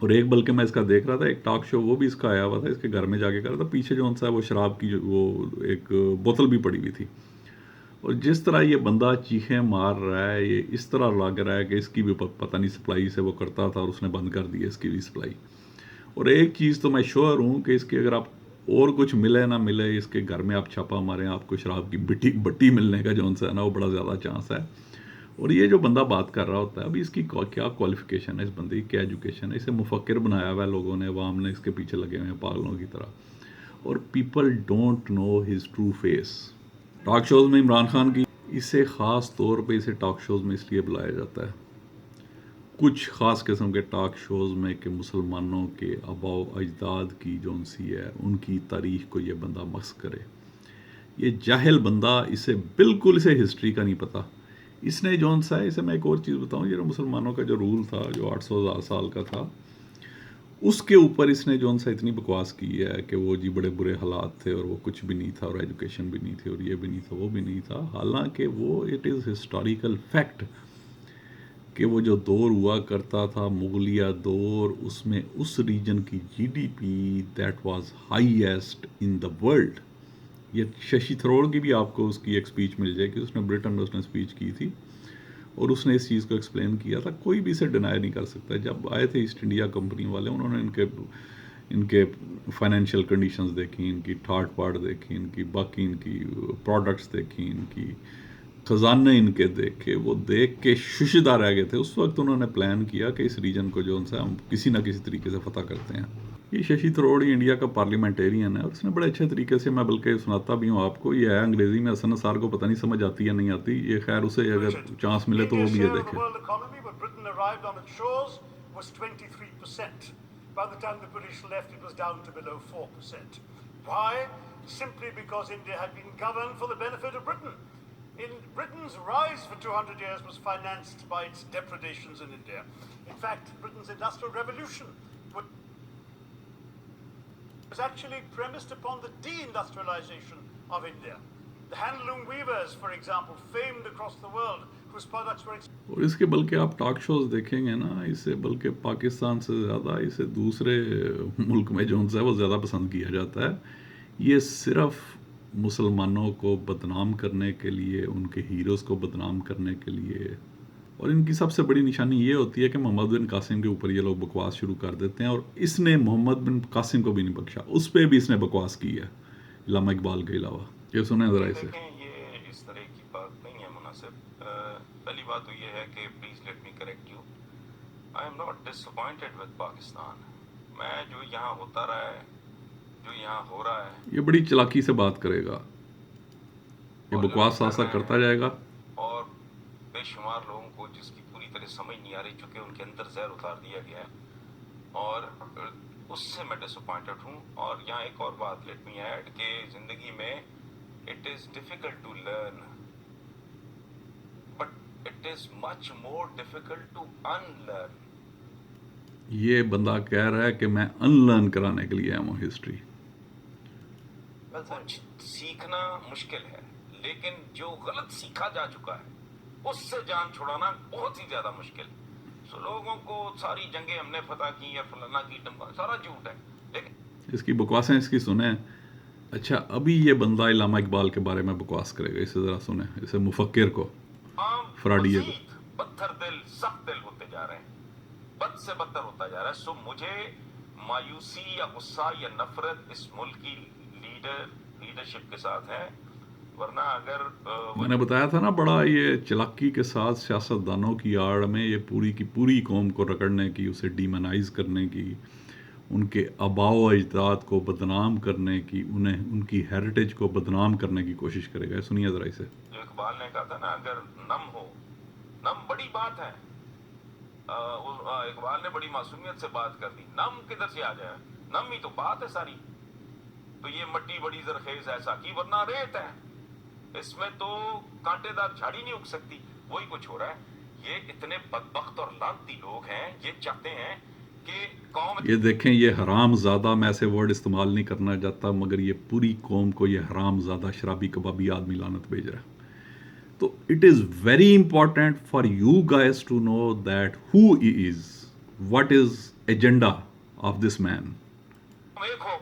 اور ایک بلکہ میں اس کا دیکھ رہا تھا ایک ٹاک شو وہ بھی اس کا آیا ہوا تھا, اس کے گھر میں جا کے کر رہا تھا, پیچھے جو سا وہ شراب کی وہ ایک بوتل بھی پڑی ہوئی تھی, اور جس طرح یہ بندہ چیخیں مار رہا ہے, یہ اس طرح لگ رہا ہے کہ اس کی بھی پتہ نہیں سپلائی سے وہ کرتا تھا اور اس نے بند کر دی ہے اس کی بھی سپلائی. اور ایک چیز تو میں شیور ہوں کہ اس کے اگر آپ اور کچھ ملے نہ ملے, اس کے گھر میں آپ چھاپا ماریں, آپ کو شراب کی بٹی ملنے کا جو ہے نا وہ بڑا زیادہ چانس ہے. اور یہ جو بندہ بات کر رہا ہوتا ہے, ابھی اس کی کیا کوالیفیکیشن ہے, اس بندے کی کیا ایجوکیشن ہے, اسے مفکر بنایا ہوا ہے لوگوں نے, عوام نے اس کے پیچھے لگے ہوئے ہیں پاگلوں کی طرح, اور people don't know his true face. Talk shows میں عمران خان کی اسے خاص طور پہ اسے ٹاک شوز میں اس لیے بلایا جاتا ہے, کچھ خاص قسم کے ٹاک شوز میں کہ مسلمانوں کے آباء و اجداد کی جو سی ہے ان کی تاریخ کو یہ بندہ مکس کرے. یہ جاہل بندہ, اسے بالکل اسے ہسٹری کا نہیں پتہ. اس نے جون سا ہے, اسے میں ایک اور چیز بتاؤں, یہ جو مسلمانوں کا جو رول تھا جو 800 سال کا تھا, اس کے اوپر اس نے جون سا اتنی بکواس کی ہے کہ وہ جی بڑے برے حالات تھے اور وہ کچھ بھی نہیں تھا اور ایجوکیشن بھی نہیں تھی اور یہ بھی نہیں تھا وہ بھی نہیں تھا, حالانکہ وہ اٹ از ہسٹوریکل فیکٹ کہ وہ جو دور ہوا کرتا تھا مغلیہ دور, اس میں اس ریجن کی G D P that was highest in the world. یہ ششی تھروڑ کی بھی آپ کو اس کی ایک سپیچ مل جائے گی, اس نے برٹن میں اس نے سپیچ کی تھی اور اس نے اس چیز کو ایکسپلین کیا تھا. کوئی بھی اسے ڈینائی نہیں کر سکتا. جب آئے تھے ایسٹ انڈیا کمپنی والے, انہوں نے ان کے فائنینشیل کنڈیشنز دیکھی, ان کی ٹھاٹ پاٹ دیکھی, ان کی باقی ان کی پروڈکٹس دیکھی, ان کی خزانے ان کے دیکھے, وہ دیکھ کے ششدار رہ گئے تھے. اس وقت انہوں نے پلان کیا کہ اس ریجن کو جو ہم کسی نہ کسی طریقے سے فتح کرتے ہیں. یہ ششی تھروڑ انڈیا کا پارلیمنٹیرین ہے اور اس نے بڑے اچھے طریقے سے, میں بلکہ سناتا بھی ہوں آپ کو, یہ ہے انگریزی میں, حسن نثار کو پتہ نہیں سمجھ آتی یا نہیں آتی, یہ خیر اسے اگر چانس ملے تو وہ بھی یہ دیکھے. By the time the British left, it was down to below 4%. Why? Simply because India had been governed for the benefit of Britain. Britain's rise for 200 years was financed by its depredations in India. In fact, Britain's industrial revolution was actually premised upon the deindustrialization of India. The handloom weavers, for example, famed across the world, whose products were اور اس کے بلکہ آپ talk shows دیکھیں گے نا, اسے بلکہ پاکستان سے زیادہ اسے دوسرے ملک میں جو ہے وہ زیادہ پسند کیا جاتا ہے. یہ صرف مسلمانوں کو بدنام کرنے کے لیے, ان کے ہیروز کو بدنام کرنے کے لیے, اور ان کی سب سے بڑی نشانی یہ ہوتی ہے کہ محمد بن قاسم کے اوپر یہ لوگ بکواس شروع کر دیتے ہیں, اور اس نے محمد بن قاسم کو بھی نہیں بخشا, اس پہ بھی اس نے بکواس کی ہے علامہ اقبال کے علاوہ. یہ سنیں ذرا اسے. یہ اس طرح کی بات نہیں ہے مناسب. پہلی بات تو یہ ہے کہ please let me correct you, I am not disappointed with Pakistan. میں جو یہاں ہوتا رہا ہے, جو یہاں ہو رہا ہے, یہ بڑی چلاکی سے بات کرے گا, یہ بکواس ساتھ ساتھ کرتا جائے گا, اور بے شمار لوگوں کو جس کی پوری طرح سمجھ نہیں آ رہی, چونکہ ان کے اندر زہر اتار دیا گیا ہے, اور اس سے میں ڈس اپوائنٹڈ ہوں. اور یہاں ایک اور بات لیٹ می ایڈ کہ زندگی میں it is difficult to learn, but it is much more difficult to unlearn. یہ بندہ کہہ رہا ہے کہ میں ان لرن کرانے کے لیے آیا ہوں ہسٹری. کچھ سیکھنا مشکل ہے, لیکن جو غلط سیکھا جا چکا ہے اس سے جان چھڑانا بہت ہی زیادہ مشکل. سو لوگوں کو ساری جنگیں ہم نے فتح کی یا فلانا کی, سارا جھوٹ ہے. لیکن اس کی بکواسیں اس کی سنیں. اچھا, ابھی یہ بندہ علامہ اقبال کے بارے میں بکواس کرے گا, اسے ذرا سنیں, اسے مفکر کو, فراڈیے کو. پتھر دل سخت دل ہوتے جا رہے ہیں, بد سے بدتر ہوتا جا رہا ہے. سو مجھے مایوسی یا غصہ یا نفرت اس ملک کی لیڈرشپ کے ساتھ ہے, ورنہ اگر میں نے بتایا تھا نا, بڑا یہ چلاکی کے ساتھ سیاست دانوں کی آڑ میں یہ پوری کی پوری قوم کو رگڑنے کی, اسے ڈیمنائز کرنے کی, ان کے آباء و اجداد کو بدنام کرنے کی, ان کی ہیریٹیج کو بدنام کرنے کی کوشش کرے گا. سنیے ذرا اسے. جو اقبال نے کہا تھا نا, اگر نم ہو, نم بڑی بات ہے. اقبال نے بڑی معصومیت سے بات کر دی, نم کدھر سے آ جائے, نم ہی تو بات ہے ساری. تو یہ مٹی بڑی زرخیز ایسا کی, ورنہ ریت ہے, اس میں تو کانٹے دار جھاڑی نہیں اگ سکتی. وہی کچھ ہو رہا ہے. یہ اتنے بدبخت اور لعنتی لوگ ہیں, یہ چاہتے ہیں کہ قوم, یہ دیکھیں, یہ حرام زادہ, میں ایسے ورڈ استعمال نہیں کرنا چاہتا, مگر یہ پوری قوم کو یہ حرام زادہ شرابی کبابی آدمی لعنت بھیج رہا ہے. تو it is very important for you guys to know that who he is, what is agenda of this man. ایک ہو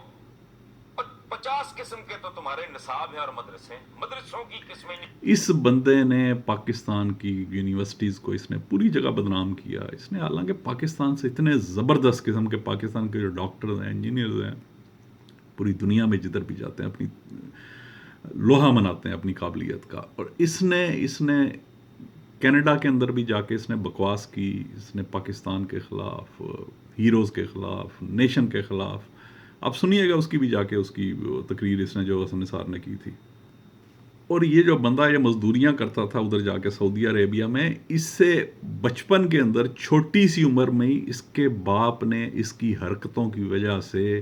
50 قسم کے تو تمہارے نصاب ہیں اور مدرسے مدرسوں کی قسمیں نہیں. اس بندے نے پاکستان کی یونیورسٹیز کو اس نے پوری جگہ بدنام کیا. اس نے حالانکہ پاکستان سے اتنے زبردست قسم کے پاکستان کے جو ڈاکٹرز ہیں انجینئرز ہیں پوری دنیا میں جدھر بھی جاتے ہیں اپنی لوہا مناتے ہیں اپنی قابلیت کا. اور اس نے کینیڈا کے اندر بھی جا کے اس نے بکواس کی. اس نے پاکستان کے خلاف ہیروز کے خلاف نیشن کے خلاف آپ سنیے گا اس کی بھی جا کے اس کی تقریر اس نے جو حسن نثار نے کی تھی. اور یہ جو بندہ یہ مزدوریاں کرتا تھا ادھر جا کے سعودی عربیہ میں اس سے بچپن کے اندر چھوٹی سی عمر میں ہی اس کے باپ نے اس کی حرکتوں کی وجہ سے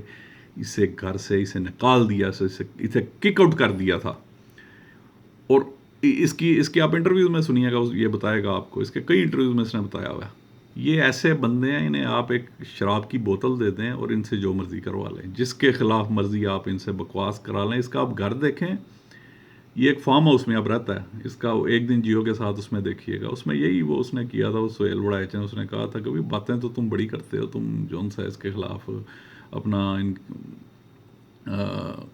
اسے گھر سے اسے نکال دیا اسے کک آؤٹ کر دیا تھا. اور اس کی آپ انٹرویوز میں سنیے گا یہ بتائے گا آپ کو. اس کے کئی انٹرویوز میں اس نے بتایا ہوا ہے یہ ایسے بندے ہیں انہیں آپ ایک شراب کی بوتل دے دیں اور ان سے جو مرضی کروا لیں جس کے خلاف مرضی آپ ان سے بکواس کرا لیں. اس کا آپ گھر دیکھیں یہ ایک فارم ہاؤس میں اب رہتا ہے. اس کا ایک دن جیو کے ساتھ اس میں دیکھیے گا اس میں یہی وہ اس نے کیا تھا. وہ سہیل بڑائچ نے اس نے کہا تھا کہ باتیں تو تم بڑی کرتے ہو تم جون سا اس کے خلاف اپنا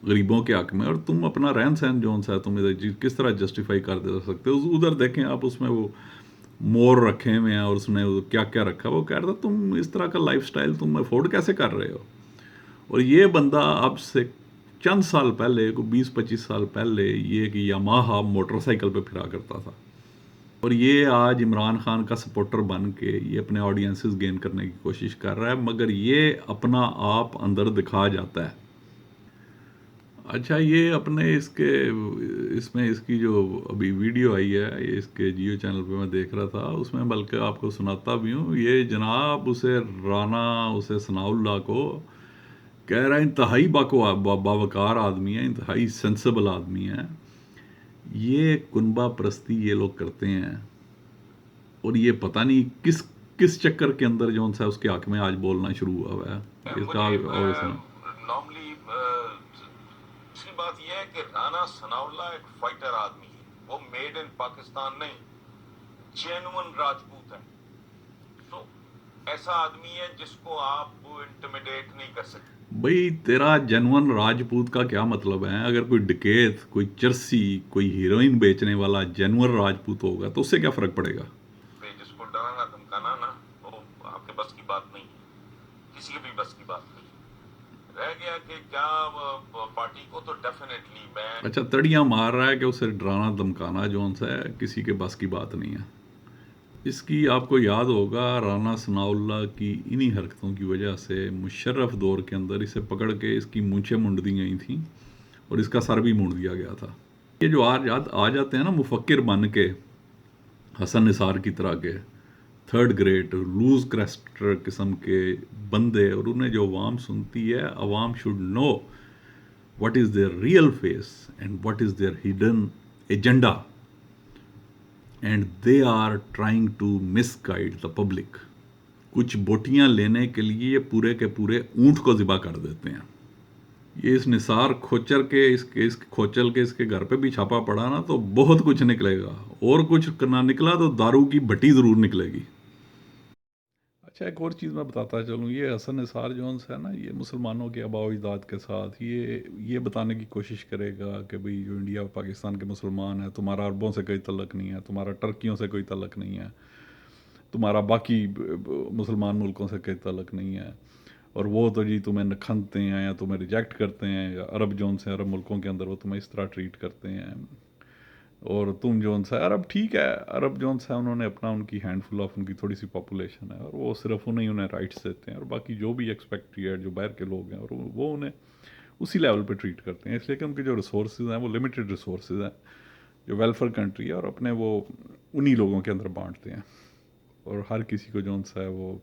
غریبوں کے حق میں اور تم اپنا رہن سہن جون سا تم ادھر کس طرح جسٹیفائی کر دے سکتے ہو. ادھر دیکھیں آپ اس میں وہ مور رکھے ہوئے ہیں اور اس نے کیا کیا رکھا. وہ کہہ رہا تھا تم اس طرح کا لائف سٹائل تم افورڈ کیسے کر رہے ہو. اور یہ بندہ اب سے چند سال پہلے 20-25 سال پہلے یہ کہ یاماہا موٹر سائیکل پہ پھرا کرتا تھا. اور یہ آج عمران خان کا سپورٹر بن کے یہ اپنے آڈینسز گین کرنے کی کوشش کر رہا ہے مگر یہ اپنا آپ اندر دکھا جاتا ہے. اچھا یہ اپنے اس میں اس کی جو ابھی ویڈیو آئی ہے یہ اس کے جیو چینل پہ میں دیکھ رہا تھا اس میں بلکہ آپ کو سناتا بھی ہوں. یہ جناب اسے ثناء اللہ کو کہہ رہا ہے انتہائی باوقار آدمی ہے انتہائی سینسیبل آدمی ہے. یہ کنبہ پرستی یہ لوگ کرتے ہیں اور یہ پتہ نہیں کس چکر کے اندر جون سا اس کے حق میں آج بولنا شروع ہوا ہے. اس کا اور سنا نارملی دوسری بات یہ ہے کہ رانا ثناء اللہ ایک فائٹر آدمی ہے. وہ میڈ ان پاکستان نہیں جینون راجپوت ہے. تو ایسا آدمی ہے جس کو آپ انٹیمیڈیٹ نہیں کر سکتے. بھئی تیرا جنون راجپوت کا کیا مطلب ہے. اگر کوئی ڈکیت کوئی چرسی کوئی ہیروئن بیچنے والا جنون راجپوت ہوگا تو اس سے کیا فرق پڑے گا. جس کو ڈرانا دھمکانا نا وہ آپ کے بس کی بات نہیں ہے کسی کے بھی بس کی بات نہیں. رہ گیا کہ کیا پارٹی کو تو ڈیفینیٹلی میں اچھا تڑیاں مار رہا ہے کہ اسے ڈرانا دھمکانا جون سا ہے کسی کے بس کی بات نہیں ہے. اس کی آپ کو یاد ہوگا رانا ثناء اللہ کی انہی حرکتوں کی وجہ سے مشرف دور کے اندر اسے پکڑ کے اس کی مونچھیں مونڈ دی گئی تھیں اور اس کا سر بھی مونڈ دیا گیا تھا. یہ جو آ جاتے ہیں نا مفکر بن کے حسن نثار کی طرح کے تھرڈ گریڈ لوز کریسٹر قسم کے بندے اور انہیں جو عوام سنتی ہے عوام should know what is their real face and what is their hidden agenda and they are trying to misguide the public. کچھ بوٹیاں لینے کے لیے یہ پورے کے پورے اونٹ کو ذبح کر دیتے ہیں. یہ اس نثار کھوچر کے اس کھوچل کے اس کے گھر پہ بھی چھاپا پڑا نا تو بہت کچھ نکلے گا اور کچھ نہ نکلا تو دارو کی بھٹی ضرور نکلے گی. اچھا ایک اور چیز میں بتاتا چلوں یہ حسن نثار جونس ہے نا یہ مسلمانوں کے آباء و اجداد کے ساتھ یہ بتانے کی کوشش کرے گا کہ بھئی جو انڈیا پاکستان کے مسلمان ہیں تمہارا عربوں سے کوئی تعلق نہیں ہے تمہارا ٹرکیوں سے کوئی تعلق نہیں ہے تمہارا باقی مسلمان ملکوں سے کوئی تعلق نہیں ہے اور وہ تو جی تمہیں نکھنتے ہیں یا تمہیں ریجیکٹ کرتے ہیں یا عرب جونس ہیں عرب ملکوں کے اندر وہ تمہیں اس طرح ٹریٹ کرتے ہیں اور تم جون سا عرب ٹھیک ہے عرب جون سا انہوں نے اپنا ان کی ہینڈ فل آف ان کی تھوڑی سی پاپولیشن ہے اور وہ صرف انہیں رائٹس دیتے ہیں اور باقی جو بھی ایکسپیکٹریٹ جو باہر کے لوگ ہیں اور وہ انہیں اسی لیول پہ ٹریٹ کرتے ہیں اس لیے کہ ان کے جو ریسورسز ہیں وہ لمیٹڈ ریسورسز ہیں جو ویلفیئر کنٹری ہے اور اپنے وہ انہی لوگوں کے اندر بانٹتے ہیں اور ہر کسی کو جون سا ہے وہ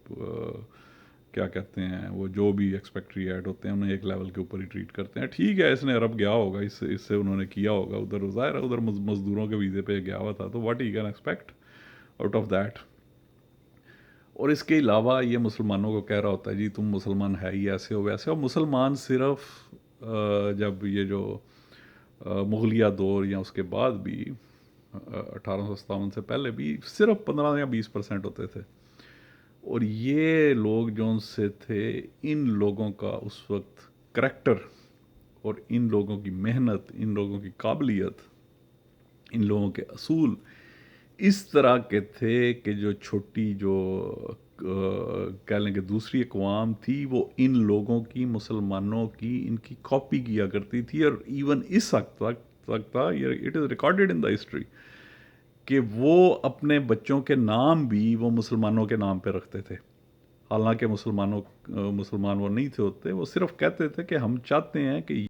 کیا کہتے ہیں وہ جو بھی ایکسپیکٹریٹ ہوتے ہیں انہیں ایک لیول کے اوپر ہی ٹریٹ کرتے ہیں. ٹھیک ہے اس نے عرب گیا ہوگا اس سے انہوں نے کیا ہوگا ادھر ظاہر ہے ادھر مزدوروں کے ویزے پہ گیا ہوا تھا تو what he can expect out of that. اور اس کے علاوہ یہ مسلمانوں کو کہہ رہا ہوتا ہے جی تم مسلمان ہے ہی ایسے ہو ویسے ہو. مسلمان صرف جب یہ جو مغلیہ دور یا اس کے بعد بھی 1857 سے پہلے بھی صرف 15 یا 20% ہوتے تھے اور یہ لوگ جو ان سے تھے، ان لوگوں کا اس وقت کریکٹر اور ان لوگوں کی محنت، ان لوگوں کی قابلیت، ان لوگوں کے اصول اس طرح کے تھے کہ جو چھوٹی جو کہہ لیں کہ دوسری اقوام تھی وہ ان لوگوں کی، مسلمانوں کی، ان کی کاپی کیا کرتی تھی. اور ایون اس وقت تک تھا، it is recorded in the history, کہ وہ اپنے بچوں کے نام بھی وہ مسلمانوں کے نام پہ رکھتے تھے. حالانکہ مسلمان وہ نہیں تھے ہوتے، وہ صرف کہتے تھے کہ ہم چاہتے ہیں کہ